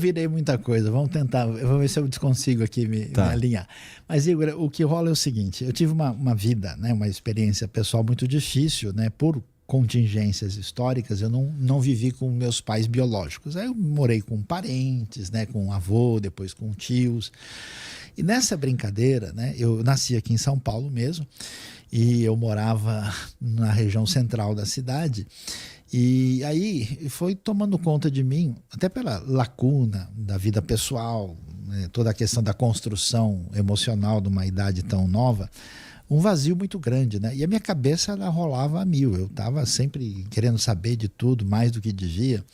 virei muita coisa, vamos tentar, vamos ver se eu consigo aqui me alinhar. Mas, Igor, o que rola é o seguinte, eu tive uma vida, né, uma experiência pessoal muito difícil, né, por contingências históricas, eu não vivi com meus pais biológicos. Aí eu morei com parentes, né, com avô, depois com tios. E nessa brincadeira, né, eu nasci aqui em São Paulo mesmo, e eu morava na região central da cidade. E aí foi tomando conta de mim, até pela lacuna da vida pessoal, né, toda a questão da construção emocional de uma idade tão nova, um vazio muito grande, né? E a minha cabeça ela rolava a mil, eu estava sempre querendo saber de tudo, mais do que devia.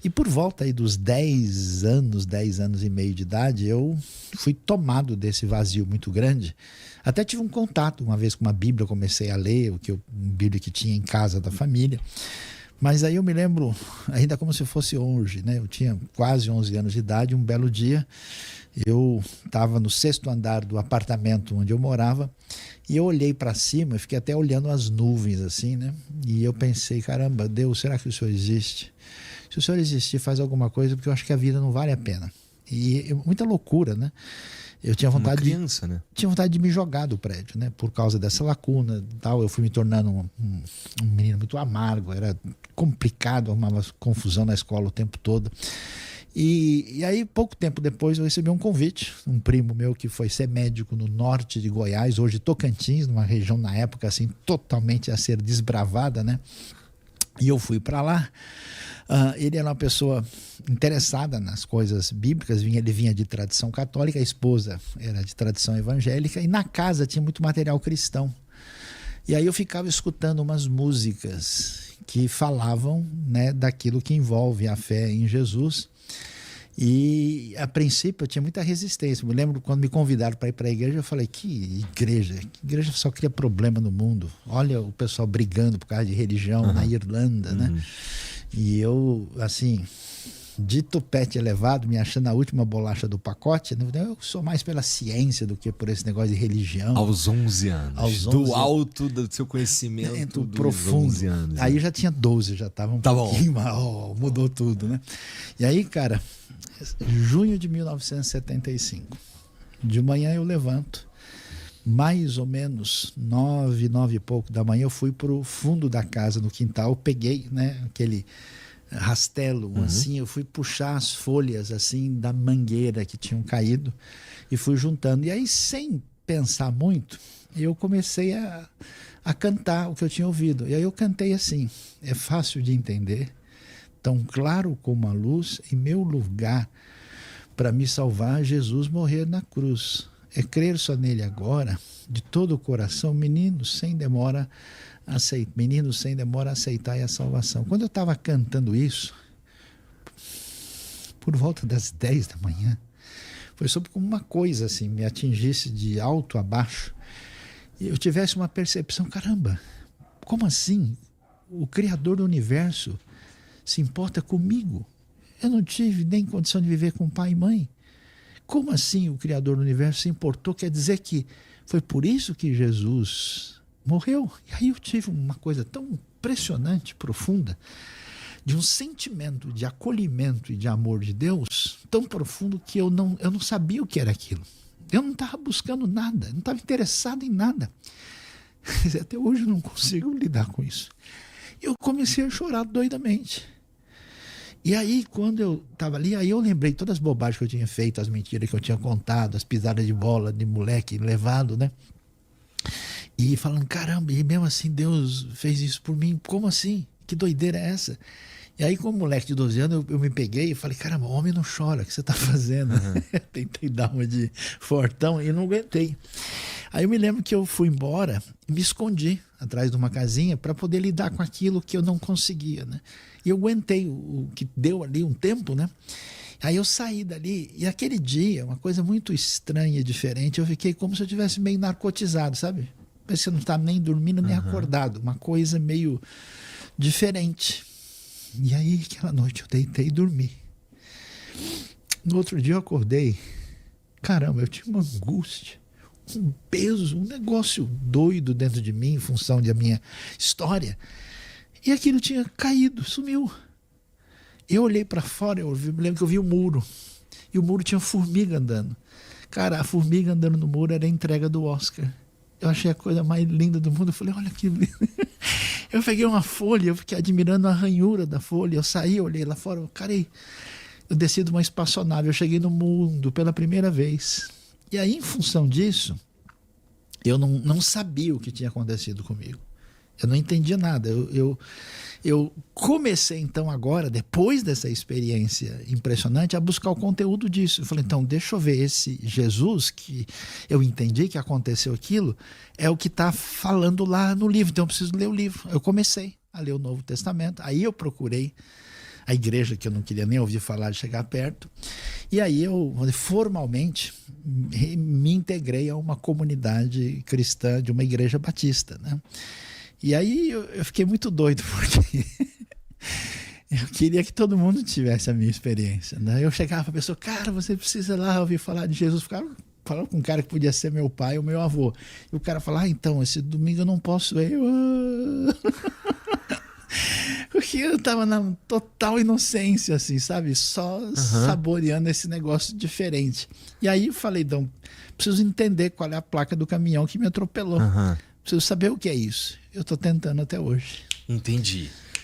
E por volta aí dos 10 anos e meio de idade, eu fui tomado desse vazio muito grande. Até tive um contato uma vez com uma Bíblia, eu comecei a ler, uma Bíblia que tinha em casa da família. Mas aí eu me lembro, ainda como se fosse hoje, né? Eu tinha quase 11 anos de idade, um belo dia, eu estava no 6º andar do apartamento onde eu morava, e eu olhei para cima, eu fiquei até olhando as nuvens assim, né? E eu pensei, caramba, Deus, será que o Senhor existe? Se o Senhor existir, faz alguma coisa, porque eu acho que a vida não vale a pena. E muita loucura, né? Eu tinha vontade, né? Tinha vontade de me jogar do prédio, né? Por causa dessa lacuna e tal. Eu fui me tornando um menino muito amargo, era complicado, arrumava confusão na escola o tempo todo. E aí, pouco tempo depois, eu recebi um convite, um primo meu que foi ser médico no norte de Goiás, hoje Tocantins, numa região na época assim totalmente a ser desbravada, né? E eu fui para lá. Ele era uma pessoa interessada nas coisas bíblicas, ele vinha de tradição católica, a esposa era de tradição evangélica, e na casa tinha muito material cristão. E aí eu ficava escutando umas músicas que falavam, né, daquilo que envolve a fé em Jesus. E a princípio eu tinha muita resistência. Me lembro quando me convidaram para ir para a igreja, eu falei, que igreja só cria problema no mundo. Olha o pessoal brigando por causa de religião na Irlanda, né? E eu, assim, de tupete elevado, me achando a última bolacha do pacote, eu sou mais pela ciência do que por esse negócio de religião. Aos 11 anos. Do alto do seu conhecimento profundo. 11 anos. Aí eu já tinha 12, já estava um pouquinho mal, mudou tudo, né? E aí, cara, junho de 1975, de manhã eu levanto, mais ou menos 9 e pouco da manhã, eu fui pro fundo da casa, no quintal, peguei, né, aquele rastelo assim, eu fui puxar as folhas assim da mangueira que tinham caído e fui juntando. E aí, sem pensar muito, eu comecei a cantar o que eu tinha ouvido. E aí eu cantei assim: é fácil de entender, tão claro como a luz, em meu lugar, para me salvar, Jesus morrer na cruz. É crer só nele agora, de todo o coração, menino, sem demora aceitar a salvação. Quando eu estava cantando isso, por volta das 10 da manhã, foi sobre como uma coisa assim, me atingisse de alto a baixo, e eu tivesse uma percepção, caramba, como assim? O Criador do Universo se importa comigo? Eu não tive nem condição de viver com pai e mãe. Como assim o Criador do Universo se importou? Quer dizer que foi por isso que Jesus morreu? E aí eu tive uma coisa tão impressionante, profunda, de um sentimento de acolhimento e de amor de Deus tão profundo que eu não sabia o que era aquilo. Eu não estava buscando nada, não estava interessado em nada. Até hoje eu não consigo lidar com isso. Eu comecei a chorar doidamente. E aí, quando eu estava ali, aí eu lembrei todas as bobagens que eu tinha feito, as mentiras que eu tinha contado, as pisadas de bola de moleque levado, né? E falando, caramba, e mesmo assim Deus fez isso por mim, como assim? Que doideira é essa? E aí, como moleque de 12 anos, eu me peguei e falei, caramba, homem não chora, o que você está fazendo? Tentei dar uma de fortão e não aguentei. Aí eu me lembro que eu fui embora e me escondi atrás de uma casinha para poder lidar com aquilo que eu não conseguia, né? E eu aguentei o que deu ali um tempo, né? Aí eu saí dali e aquele dia, uma coisa muito estranha e diferente, eu fiquei como se eu tivesse meio narcotizado, sabe? Parece que eu não estava nem dormindo nem acordado, uma coisa meio diferente. E aí aquela noite eu deitei e dormi. No outro dia eu acordei, caramba, eu tinha uma angústia, um peso, um negócio doido dentro de mim em função da minha história. E aquilo tinha caído, sumiu. Eu olhei para fora, me lembro que eu vi o muro. E o muro tinha formiga andando. Cara, a formiga andando no muro era a entrega do Oscar. Eu achei a coisa mais linda do mundo. Eu falei, olha que lindo. Eu peguei uma folha, eu fiquei admirando a ranhura da folha. Eu saí, olhei lá fora, eu desci de uma espaçonave, eu cheguei no mundo pela primeira vez. E aí, em função disso, eu não sabia o que tinha acontecido comigo. Eu não entendia nada. Eu comecei, então, agora, depois dessa experiência impressionante, a buscar o conteúdo disso. Eu falei, então, deixa eu ver esse Jesus que eu entendi que aconteceu aquilo, é o que está falando lá no livro. Então, eu preciso ler o livro. Eu comecei a ler o Novo Testamento. Aí eu procurei a igreja que eu não queria nem ouvir falar de chegar perto. E aí eu, formalmente, me integrei a uma comunidade cristã de uma igreja batista, né? E aí eu fiquei muito doido, porque eu queria que todo mundo tivesse a minha experiência, né? Eu chegava para a pessoa, cara, você precisa lá ouvir falar de Jesus. Falava com um cara que podia ser meu pai ou meu avô. E o cara falava, então, esse domingo eu não posso ir. Porque eu estava na total inocência, assim, sabe? Só saboreando esse negócio diferente. E aí eu falei, então, preciso entender qual é a placa do caminhão que me atropelou. Preciso saber o que é isso. Eu estou tentando até hoje. Entendi.